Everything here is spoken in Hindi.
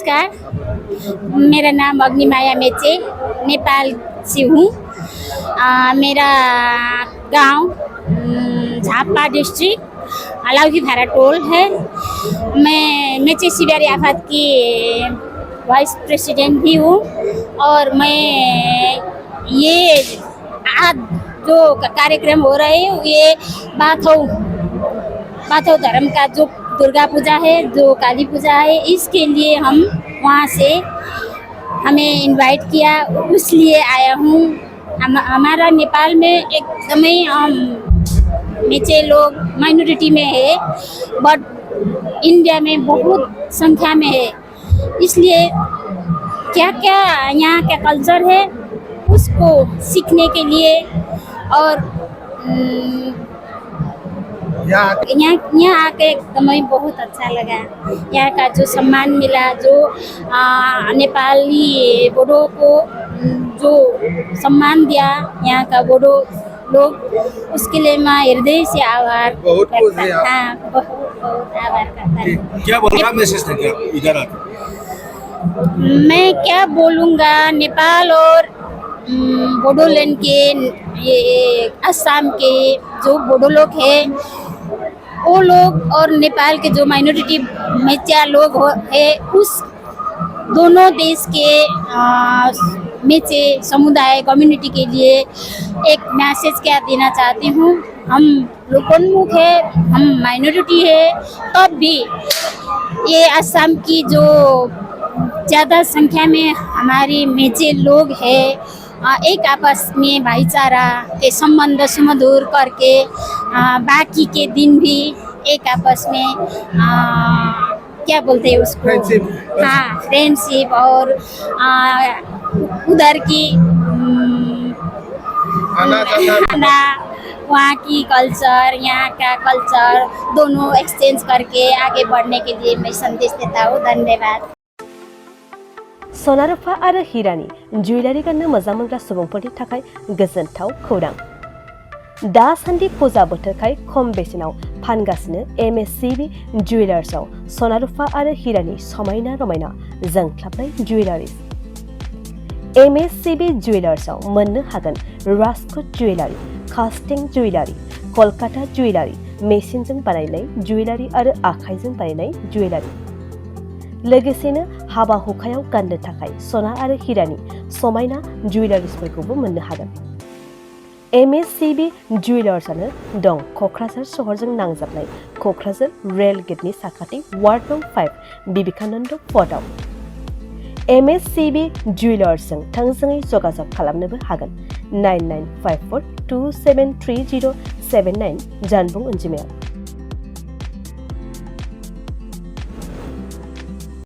नमस्कार, मेरा नाम अग्निमाया मेचे, नेपाल से हूँ। मेरा गांव झापा डिस्ट्रिक्ट अलाउकीभारा टोल है। मैं मेचे सिवियर आफत की वाइस प्रेसिडेंट भी हूँ और मैं ये आज जो कार्यक्रम हो रहे हैं ये बाथौ धर्म का जो दुर्गा पूजा है, जो काली पूजा है, इसके लिए हम वहाँ से हमें इनवाइट किया, इसलिए आया हूँ। हमारा नेपाल में एकदम मेचे लोग माइनॉरिटी में है, बट इंडिया में बहुत संख्या में है। इसलिए क्या क्या यहाँ का कल्चर है उसको सीखने के लिए और यहाँ आके एकदम बहुत अच्छा लगा। यहाँ का जो सम्मान मिला, जो नेपाली बोडो को जो सम्मान दिया यहाँ का बोडो लोग, उसके लिए मैं हृदय से आभार बहुत आभार करता हूँ। क्या बोलना मैसेज था क्या इधर आके? मैं क्या बोलूँगा, नेपाल और बोडोलैंड के ये असम के जो बोडो लोग हैं वो लोग और नेपाल के जो माइनॉरिटी मेचा लोग है, उस दोनों देश के मेचे समुदाय कम्युनिटी के लिए एक मैसेज क्या देना चाहती हूँ। हम लोकोन्मुख है, हम माइनॉरिटी है, तब भी ये असम की जो ज़्यादा संख्या में हमारी मेचे लोग हैं, एक आपस में भाईचारा के संबंध सुमधुर करके बाकी के दिन भी एक आपस में क्या बोलते हैं उसको, हाँ, फ्रेंडशिप और उधर की खाना, वहाँ की कल्चर, यहाँ का कल्चर दोनों एक्सचेंज करके आगे बढ़ने के लिए मैं संदेश देता हूँ। धन्यवाद। सना रुफा आरो हिरानि जुवेलारि गाननो मोजां मोनग्रा सुबुंफोरनि थाखाय गोजोनथाव खौरां। दासान्दि फुजा बोथोरखाय खम बेसेनाव फानगासिनो MSCB जुवेलार्सआव सना रुफा आरो हिरानि समायना रमायना जोंख्लाबनाय जुवेलारिज। MSCB जुवेलार्सआव मोननो हागोन Rajkot jewellery, कास्टिं jewellery, Kolkata jewellery, मेसिनजों बानायनाय जुवेलारि आरो आखाइजों बानायनाय जुवेलारि। लोगोसेनो हाबा हुखायाव गाननो थाखाय सना आरो हिरानि समायना जुवेलारिसफोरखौबो मोननो हागोन। MSCB जुवेलार्सआनो दं क'क्राझार सहरजों नांजाबनाय क'क्राझार रेल गेटनि साखाथि वार्ड नं 5 विवेकानन्द पथआव। MSCB जुवेलार्सजों थोंजोङै जगाजग खालामनोबो हागोन 9954273079 जानबुं अनजिमायाव।